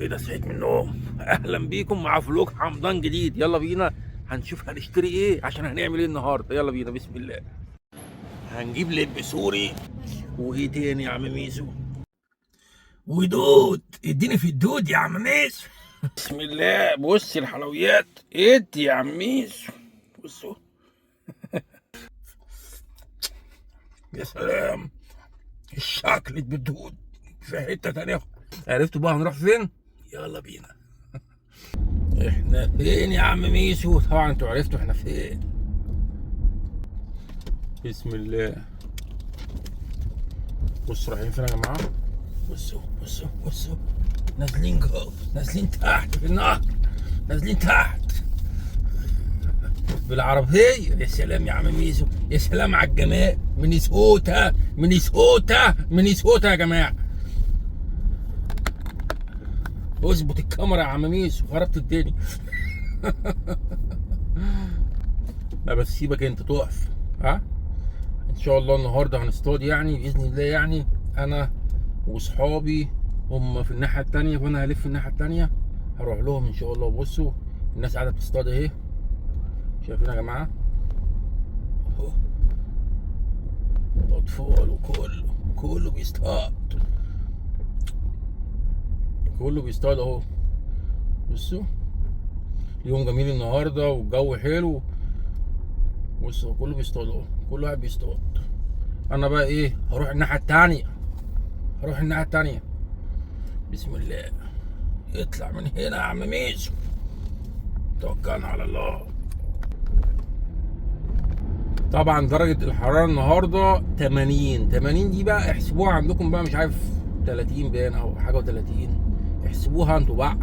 ايه ده؟ صحيت من النوم. اهلا بيكم مع فلوج حمضان جديد. يلا بينا هنشوف هنشتري ايه عشان هنعمل ايه النهارده. يلا بينا بسم الله. هنجيب لب سوري وايه تاني يا عم ميسو؟ ودود. اديني في الدود يا عم ميسو. بسم الله. بص الحلويات. ادي يا عم ميسو. بصوا. يا سلام. الشكلت بالدود في حته تانيه. عرفتوا بقى هنروح فين؟ يلا بينا. احنا فين يا عم ميسو؟ طبعا انتوا عرفتوا احنا فين. بسم الله. بصوا رايحين فين يا جماعه؟ بصوا بصوا بصوا. نازلين جوه، نازلين تحت في النهر، نازلين تحت بالعربيه. يا سلام يا عم ميسو، يا سلام على الجمال. مينيسوتا مينيسوتا مينيسوتا يا جماعه. اظبط الكاميرا يا عم ميسو، خربت الدنيا. لا بس سيبك انت تقف. ها ان شاء الله النهارده هنصطاد يعني باذن الله. يعني انا واصحابي هم في الناحيه التانيه وانا هلف الناحيه التانيه هروح لهم ان شاء الله. بصوا الناس قاعده بتصطاد اهي، شايفين يا جماعه؟ اهو اطفال وكله بيصطاد، كله بيصطاد اهو. بصوا يوم جميل النهارده والجو حلو. بصوا كله بيصطاد اهو، كله قاعد بيصطاد. انا بقى ايه؟ هروح الناحيه التانيه، هروح الناحيه التانيه. بسم الله. اطلع من هنا يا عم ميسو، توكلنا على الله. طبعا درجة الحرارة النهاردة 80. 80 دي بقى احسبوها عندكم بقى، مش عارف 30 باين او حاجة و30. احسبوها انتوا بقى.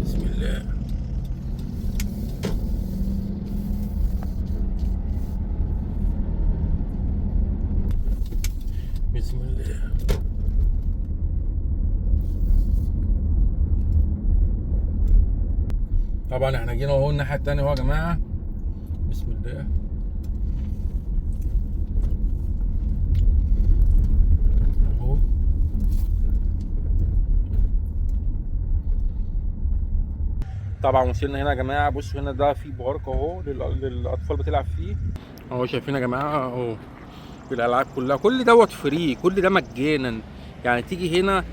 بسم الله. بسم الله. طبعا احنا جينا اهو الناحية التانية اهو يا جماعة. بسم الله. اهو طبعا وصلنا هنا يا جماعة. بصوا هنا ده في بارك اهو للاطفال بتلعب فيه اهو. شايفين يا جماعة اهو الالعاب كلها، كل دوت فري، كل ده مجانا. يعني تيجي هنا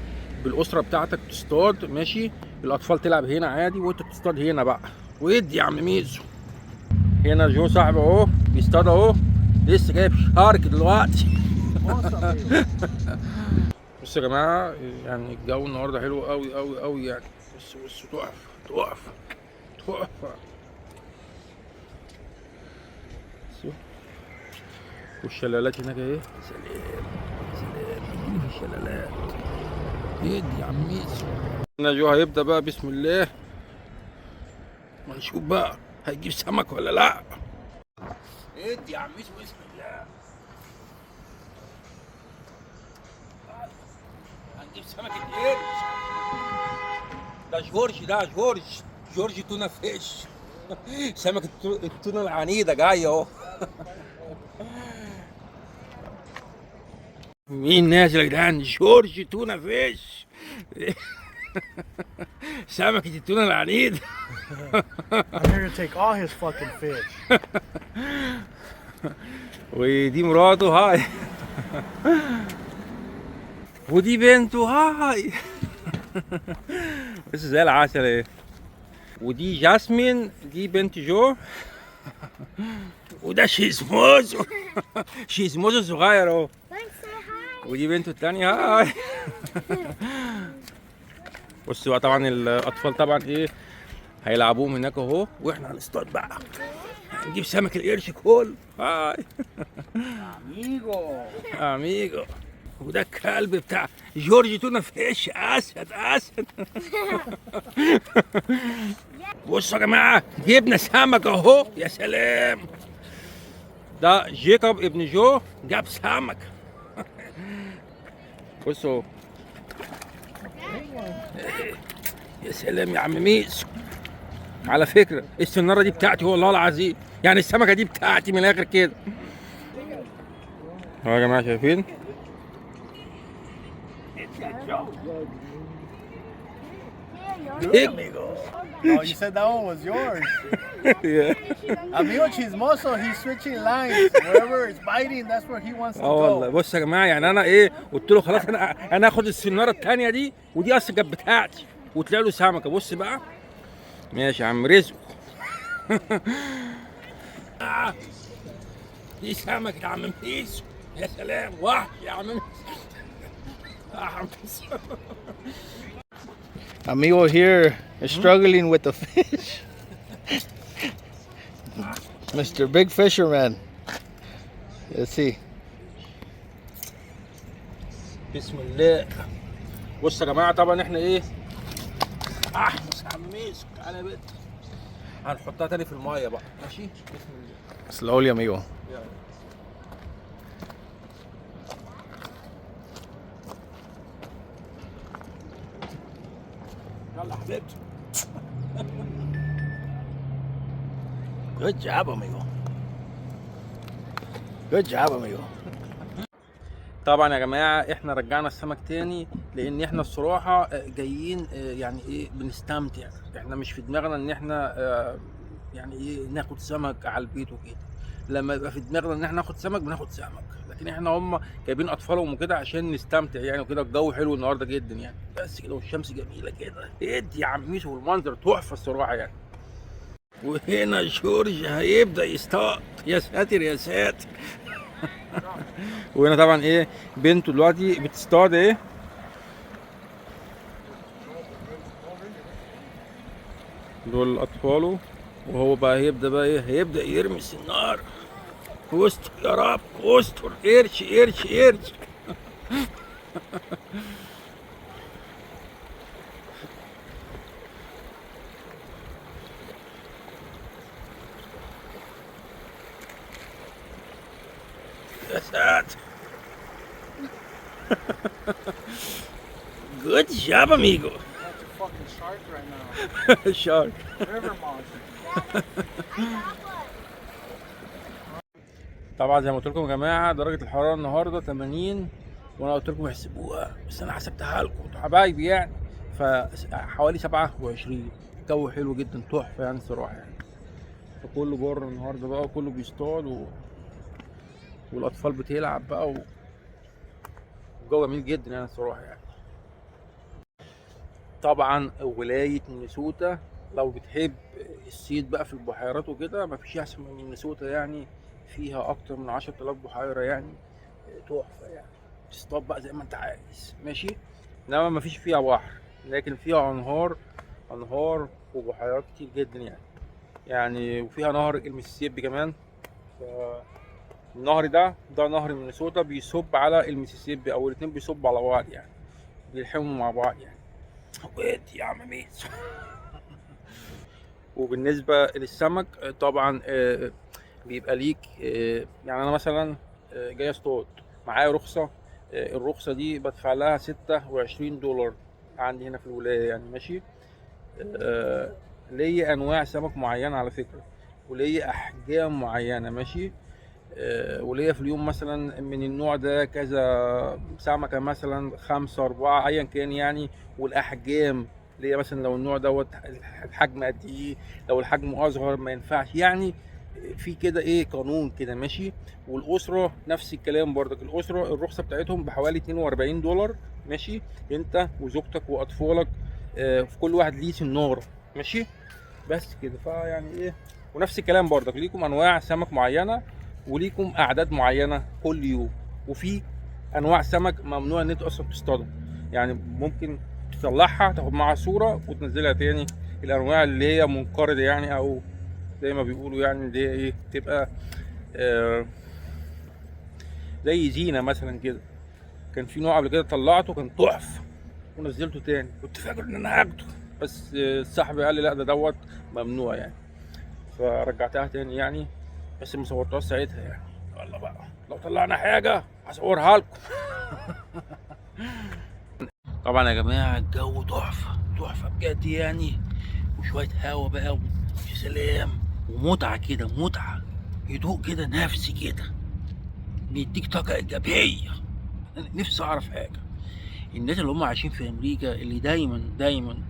بالاسره بتاعتك تصطاد ماشي، الاطفال تلعب هنا عادي وانت تصطاد هنا بقى. وادي يا عم ميزو. هنا جو صاحبي اهو بيصطاد اهو، لسه جايب شارك دلوقتي. بصوا يا جماعه يعني الجو النهارده حلو قوي قوي قوي يعني. بصوا تقف. بصوا والشلالات هناك اهي. سلام سلام في الشلالات. ادي يا عم ميسو. هنا جو هيبدا بقى. بسم الله. ما نشوف بقى هيجيب سمك ولا لا. ادي يا عم ميسو بسم الله. هنجيب سمكة قرش. ده جورج تونة فيش. سمكة التونة العنيدة جاية اهو. مين نازل يا جدعان؟ جورج تونة فيش. سمكة التونة العنيدة. I'm here to take all his fucking fish. ودي مراته هاي. ودي بنته هاي. بس زي العسل ايه. ودي جاسمين، دي بنت جو. وده شيزموزو. شيزموزو صغير اهو. ودي بنته التانية هاي. بصوا بقى طبعا الاطفال طبعا ايه هيلعبوهم هناك اهو، واحنا هنصطاد بقى. هنجيب سمك القرش كله. هاي. اميجو. وده الكلب بتاع جورج تونة فيش. اسد. بصوا يا جماعه جبنا سمك اهو. يا سلام. ده جيكوب ابن جو جاب سمك. بصوا. يا سلام يا عم ميسو. على فكره السناره دي بتاعتي والله العظيم، يعني السمكه دي بتاعتي من الاخر كده. اهو يا جماعه شايفين. Good, amigos. Oh, you said that one was yours. Yeah. Amigo Chismoso, he's switching lines. Wherever it's biting, that's where he wants to اه والله go. بص يا جماعه يعني انا ايه قلت له خلاص انا هاخد السناره الثانيه دي ودي اصلا كانت بتاعتي وطلع له سمكه بص بقى ماشي يا عم رزق دي سمكه يا عم ميسو يا سلام وحش يا عم ميسو يا عم ميسو. Amigo here is struggling with the fish. Mr. Big Fisherman. Let's see. بسم الله. بص يا جماعه طبعا احنا ايه بس يا عم ميسو تعالى يا بنت هنحطها تاني في الميه بقى ماشي بسم الله. Slowly, amigo. يلا. يلا حبيبتي. Good job, amigo. Good job, amigo. طبعا يا جماعه احنا رجعنا السمك تاني لان احنا الصراحه جايين يعني ايه بنستمتع. احنا مش في دماغنا ان احنا يعني ايه ناخد سمك على البيت وكده. لما يبقى في دماغنا ان احنا ناخد سمك بناخد سمك، لكن احنا هم جايبين اطفالهم وكده عشان نستمتع يعني وكده. الجو حلو النهارده جدا يعني بس كده والشمس جميله كده ادي يا عم ميسو والمنظر تحفه الصراحه يعني. وهنا جورج هيبدا يصطاد يا ساتر يا ساتر. وهنا طبعا ايه بنته دلوقتي بتصطاد ايه دول اطفاله وهو بقى هيبدا بقى ايه هيبدا يرمس النار. استر يا رب استر قرش قرش قرش. يا ساتر. Good job, amigo. That's a fucking shark right now. Shark. River monster. طبعا زي ما قلت لكم يا جماعه درجه الحراره النهارده 80 وانا قلت لكم احسبوها بس انا حسبتها لكم انتوا حبايبي يعني فحوالي 27. الجو حلو جدا تحفه يعني الصراحه يعني. فكله بره النهارده بقى وكله بيصطاد والاطفال بتلعب بقى والجو جميل جدا يعني الصراحه يعني. طبعا ولايه مينيسوتا لو بتحب الصيد بقى في البحيرات وكده مفيش احسن من مينيسوتا يعني. فيها اكتر من 10,000 بحيره يعني تحفه يعني. تصطاد بقى زي ما انت عايز ماشي. انما مفيش فيها بحر لكن فيها انهار وبحيرات كتير جدا يعني وفيها نهر المسيسيبي كمان. النهر ده نهر مينيسوتا بيصب على المسيسيبي او الاتنين بيصبوا على بعض يعني بيلحموا مع بعض يعني. وادي يا عم ميسو. وبالنسبه للسمك طبعا بيبقى ليك يعني انا مثلا جاي اصطاد معايا رخصه. الرخصه دي بدفع لها $26 عندي هنا في الولايه يعني ماشي. ليا انواع سمك معينه على فكره وليا احجام معينه ماشي. وليا في اليوم مثلا من النوع ده كذا سمكه مثلا 5 4 ايا كان يعني. والاحجام ليا مثلا لو النوع دوت الحجم قد ايه لو الحجم اصغر ما ينفعش يعني. في كده ايه قانون كده ماشي. والاسره نفس الكلام برضك. الاسره الرخصه بتاعتهم بحوالي $42 ماشي. انت وزوجتك واطفالك في كل واحد ليه سناره ماشي. بس كده فيعني ايه. ونفس الكلام برضك ليكم انواع سمك معينه وليكم اعداد معينه كل يوم. وفي انواع سمك ممنوع ان انت اصلا تصطادها يعني ممكن تطلعها تاخد معاها صوره وتنزلها تاني. الانواع اللي هي منقرضه يعني او زي ما بيقولوا يعني دي ايه تبقى زي زينه مثلا كده. كان في نوع قبل كده طلعته كان تحفه ونزلته تاني كنت فاكر ان انا هاخده بس الصاحب قال لي لا دوت ممنوع يعني. فرجعتها تاني يعني بس ما صورتهاش ساعتها يعني. يلا بقى لو طلعنا حاجه هصورها لكم. طبعا يا جماعه الجو تحفه بجد يعني. وشويه هوا بقى ويا سلام ومتعه كده متعه هدوء كده نفسي كده بيديك طاقه ايجابيه. انا نفسي اعرف حاجه الناس اللي هم عايشين في امريكا اللي دايما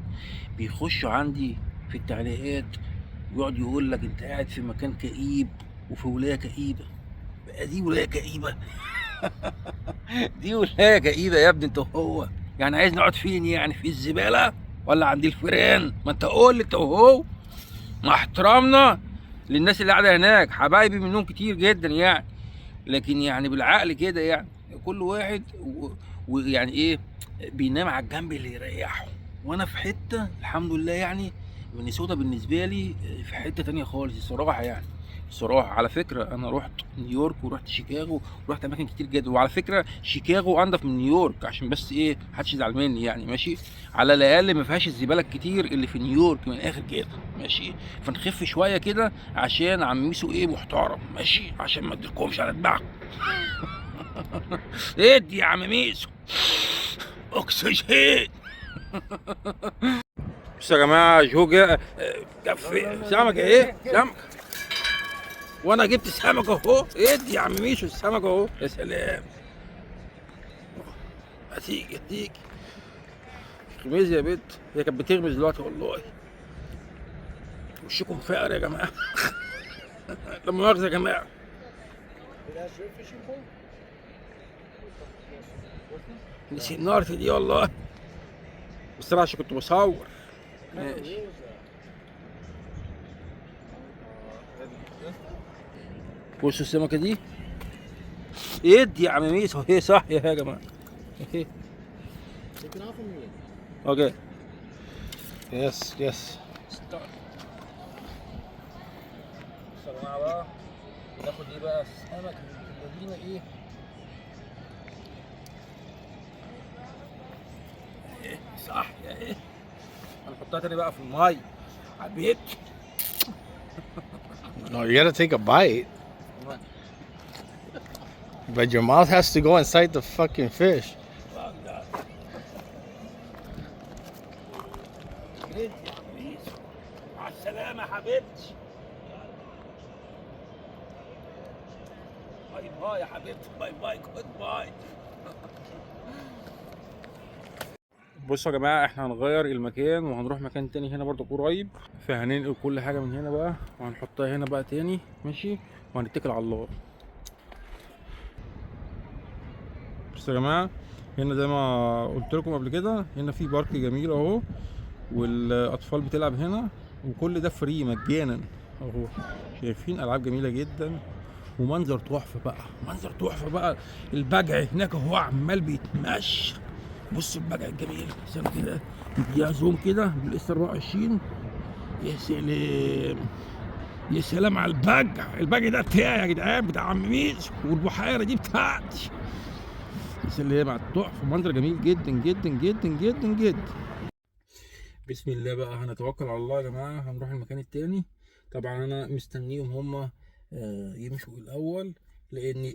بيخشوا عندي في التعليقات ويقعد يقول لك انت قاعد في مكان كئيب وفي ولايه كئيبه. بقى دي ولايه كئيبه؟ دي ولايه كئيبه يا ابني انت وهو؟ يعني عايز نقعد فين؟ يعني في الزباله ولا عند الفيران؟ ما انت قول لي انت وهو. مع احترامنا للناس اللي قاعده هناك، حبايبي منهم كتير جدا يعني، لكن يعني بالعقل كده يعني كل واحد ويعني ايه بينام على الجنب اللي يريحه. وانا في حته الحمد لله يعني مينيسوتا بالنسبه لي في حته تانية خالص الصراحه يعني. الصراحه على فكره انا رحت نيويورك ورحت شيكاغو ورحت اماكن كتير جدا، وعلى فكره شيكاغو انضف من نيويورك عشان بس ايه محدش يزعل مني يعني ماشي. على الاقل ما فيهاش الزباله الكتير اللي في نيويورك من الاخر كده ماشي. فنخف شويه كده عشان عم ميسو ايه محترم ماشي، عشان ما اديلكمش على دماغكم. ادي يا عم ميسو اكسجين. بص يا جماعه جوجا سمكه ايه سمكه، وانا جبت سمكه اهو. ادي يا عم ميسو السمكه اهو. يا سلام هتيجي غميزي يا بنت. هي كانت بتغمز دلوقتي والله. وشكم فقر يا جماعه. لا مؤاخذه يا جماعه. نسيت نارتي دي والله، بس انا عشان كنت بصور. ماشي. بصوا السمكه دي. ادي يا عم ميسو. هي صح يا جماعه. اهي. اوكي. Yes, yes. بصوا يا جماعه بقى ناخد ايه بقى السمك اللي ايه. ايه صح يا ايه. هنحطها تاني بقى في الميه حبيبتي. No, you gotta take a bite. But your mouth has to go inside the fucking fish. مع السلامة حبيبتي. باي باي يا حبيبتي. باي جود باي. بصوا يا جماعة احنا هنغير المكان وهنروح مكان تاني هنا برضو قريب، فهننقل كل حاجة من هنا بقى وهنحطها هنا بقى تاني ماشي، وهنتكل على الله. بصوا يا جماعة هنا زي ما قلت لكم قبل كده هنا في بارك جميل اهو، والاطفال بتلعب هنا وكل ده فري مجانا اهو. شايفين العاب جميله جدا ومنظر تحفه بقى. البجع هناك اهو عمال بيتمشى. بص البجع الجميل استنى كده نديها زوم كده بالاس 24. يا سلام يا سلام على البجع ده بتاعي يا جدعان بتاع عم ميس، والبحيره دي بتاعتي. يا سلام على التحفه منظر جميل جدا جدا جدا جدا جدا. بسم الله بقى هنتوكل على الله يا جماعه. هنروح المكان التاني. طبعا انا مستنيهم هما يمشوا الاول، لان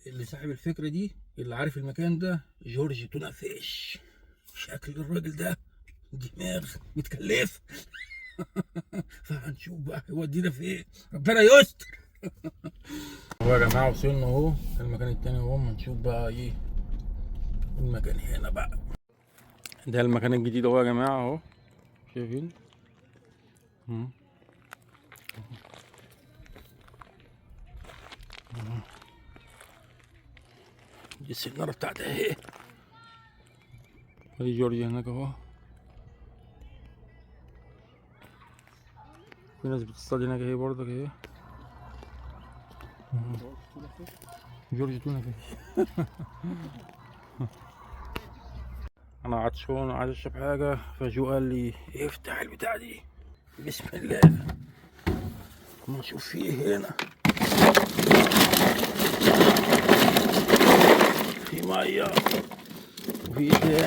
اللي صاحب الفكره دي اللي عارف المكان ده جورج تونا فيش. شكل الراجل ده دماغ متكلف. فهنشوف بقى يودينا فين، ربنا يستر. هو يا جماعه وصلنا اهو المكان التاني اهو. هنشوف بقى ايه المكان هنا بقى. ده المكان الجديد اهو يا جماعه اهو شايفين. دي السنارة بتاعتها اهي. ادي جورجي هناك اهو. في ناس بتصطاد هناك اهي برضك اهي. جورجي تونا فيش. انا عطشان عايز اشرب حاجة، فجو قال لي افتح البتاع دي. بسم الله اما نشوف في ايه هنا. في مية وفي ايه تاني.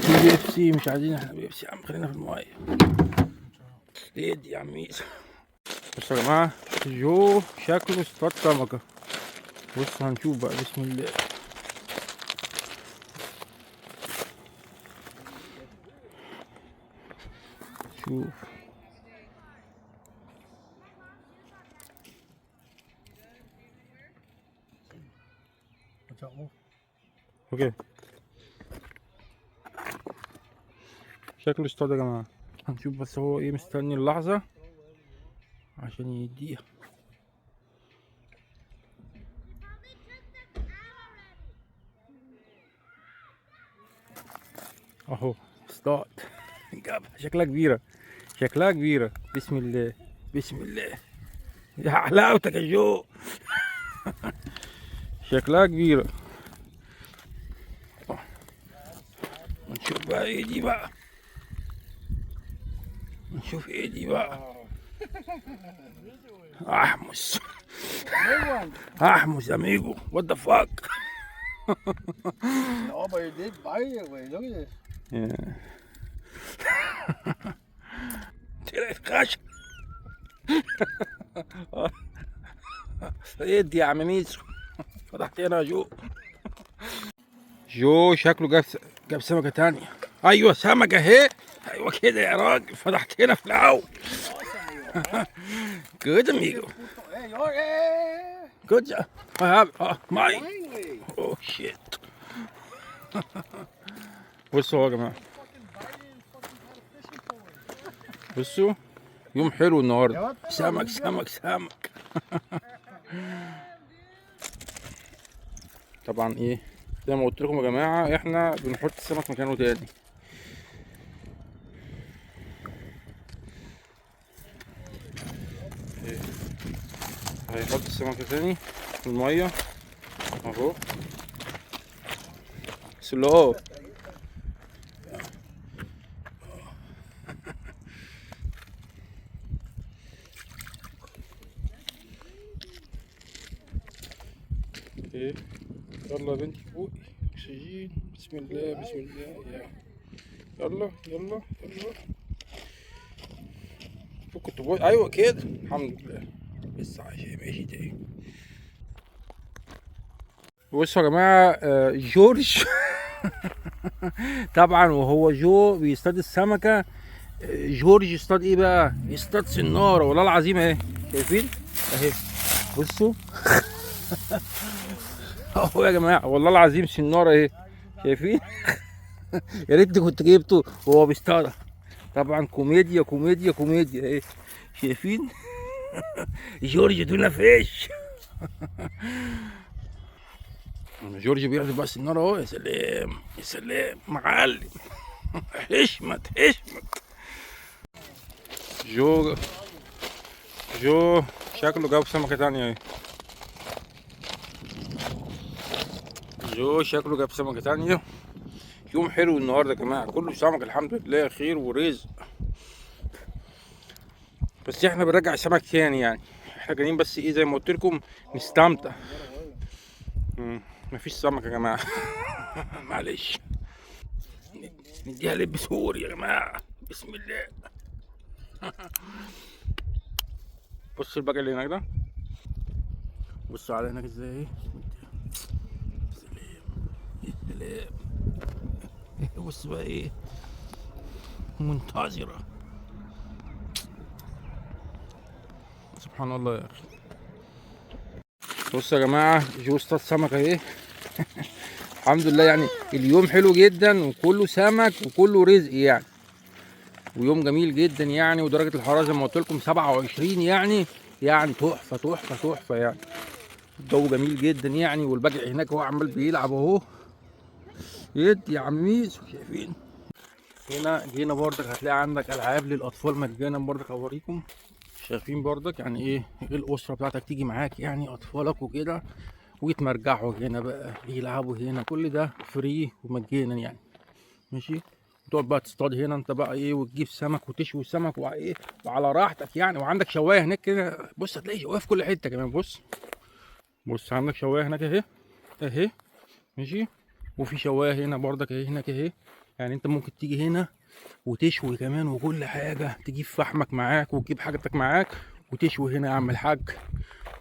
في بيبسي. مش عايزين احنا بيبسي يا عم، خلينا في المية. ادي يا عم ميسا. بصوا يا جماعة جو شكله اصطاد سمكة. بص هنشوف بقى بسم الله. شوف اوكي. شكله اصطاد يا جماعة. هنشوف بس هو ايه، مستني اللحظة عشان يديها. اهو اصطاد. جابها، شكلها كبيرة، شكلها كبيرة. بسم الله، بسم الله، يا حلاوتك يا جو. شكلها كبيرة. نشوف بقى ايه دي بقى، نشوف ايه دي بقى. احمس. احمس اميجو، وات ذا فاك. No, but it did bite it, güey. Look at this. طلعت خشب. ادي يا عم ميسو. فتحت هنا يا جو. جو شكله جاب سمكة تانية. ايوه سمكة اهي. ايوه كده يا راجل، فتحت هنا في الاول. Good amigo. Hey, hey. Good job. I have mine. Finally. Oh shit. بصوا يا جماعة، بصوا يوم حلو النهارده. سمك سمك سمك. طبعا ايه زي ما قلت لكم يا جماعة، احنا بنحط السمك مكانه تاني. هيحط السمكة تاني في المية اهو. سلو. ايه يلا يا بنتي فوقي، اكسجين. بسم الله بسم الله. يلا يلا يلا. كنت بقول ايوه كده، الحمد لله. لسه عايش ماشي تاني. بصوا يا جماعه، جورج. طبعا وهو جو بيصطاد السمكه، جورج يصطاد ايه بقى؟ يصطاد سناره. والله العظيم اهي، شايفين اهي، بصوا. اهو يا جماعه والله العظيم سناره اهي، شايفين. يا ريتني كنت جبته وهو بيصطاد. طبعا كوميديا كوميديا كوميديا اهي، شايفين. جورج دونا فيش. جورج بياخد بقى السناره اهو. يا سلام يا سلام معلم. حشمت حشمت. جو شكله جاب سمكة تانية اهي. جو شكله جاب سمكة تانية. يوم حلو النهارده يا جماعة، كله سمك الحمد لله، خير ورزق. بس احنا بنرجع السمك تاني يعني، احنا جايين بس ايه زي ما قلت لكم نستمتع. مفيش سمك يا جماعة. معلش. نديها لب سوري يا جماعة. بسم الله. بص البقى اللي هناك ده، بصوا على هناك ازاي. سلام يا سلام. بص بقى ايه، منتظرة. سبحان الله يا اخي. بصوا يا جماعة، جو اصطاد سمك اهي. الحمد لله يعني، اليوم حلو جدا وكله سمك وكله رزق يعني، ويوم جميل جدا يعني. ودرجة الحرارة زي ما قلت لكم 27 يعني، يعني تحفة تحفة تحفة يعني. الجو جميل جدا يعني، والبجع هناك هو عمال بيلعب اهو. يد يا عميس، شايفين. هنا برضك هتلاقي عندك العاب للاطفال مجانا برضك، اوريكم. شايفين برضك يعني ايه الاسره بتاعتك تيجي معاك يعني، اطفالك وكده، ويتمرجحوا هنا بقى يلعبوا هنا. كل ده فري ومجانا يعني، ماشي. تقعد بقى تصطاد هنا انت بقى ايه، وتجيب سمك وتشوي السمك وايه، وعلى راحتك يعني. وعندك شوايه هناك كده، بص هتلاقي شوايه في كل حته كمان. بص عندك شوايه هناك اهي اهي، ماشي. وفي شوايه هنا برضك اهي هناك اهي. يعني انت ممكن تيجي هنا وتشوي كمان وكل حاجه، تجيب فحمك معاك وتجيب حاجتك معاك وتشوي هنا يا عم الحاج،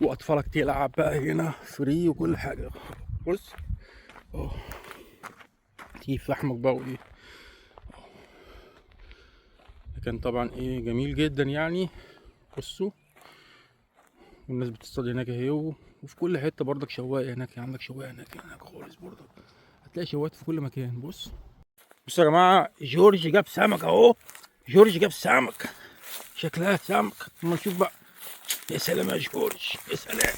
واطفالك تلعب بقى هنا فري وكل حاجه. بص اهو، تجيب فحمك بقى وايه. كان طبعا ايه جميل جدا يعني. بصوا، والناس بتصطاد هناك اهي، وفي كل حته برضك شوايه هناك. عندك شوايه هناك خالص برضك، هتلاقي شوايات في كل مكان. بصوا يا جماعه، جورج جاب سمك اهو. جورج جاب سمك، شكلها سمك. اما نشوف بقى. يا سلام يا جورج، يا سلام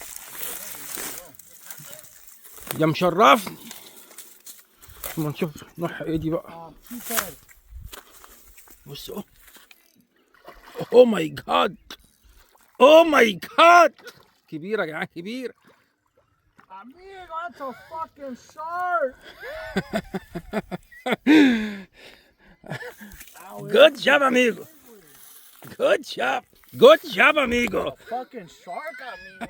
يا مشرفني. اما نشوف نوع ايه دي بقى. بصوا، اوه ماي جاد، اوه ماي جاد، كبيره يا جماعه، كبيره. Amigo, that's a fucking shark. Good job, amigo. Good job. Good job, amigo. Fucking shark, amigo.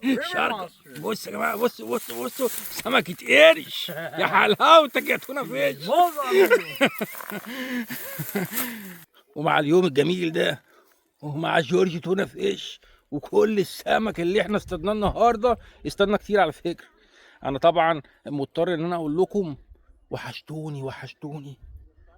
River شارك. monster. بص يا جماعه، بصوا سمكة قرش. يا حلاوتك يا تونه فيش. Mozo, amigo. ومع اليوم الجميل ده، ومع جورج تونه فيش، وكل السمك اللي احنا اصطادناه النهارده، اصطادنا كتير على فكره. انا طبعا مضطر ان انا اقول لكم وحشتوني،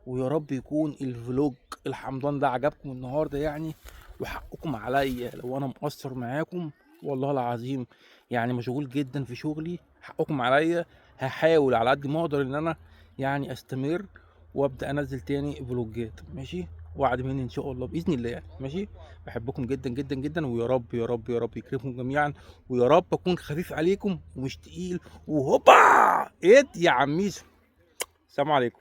ويا رب يكون الفلوج الحمضان ده عجبكم النهارده يعني. وحقكم عليا لو انا مقصر معاكم، والله العظيم يعني مشغول جدا في شغلي. حقكم عليا. هحاول على قد ما اقدر ان انا يعني استمر وابدا انزل تاني فلوجات، ماشي؟ وعد مني ان شاء الله باذن الله يعني، ماشي؟ بحبكم جدا جدا جدا، ويا رب يا رب يا رب يكرمكم جميعا، ويا رب اكون خفيف عليكم ومش تقيل. وهوبا ايه يا عميس. السلام عليكم.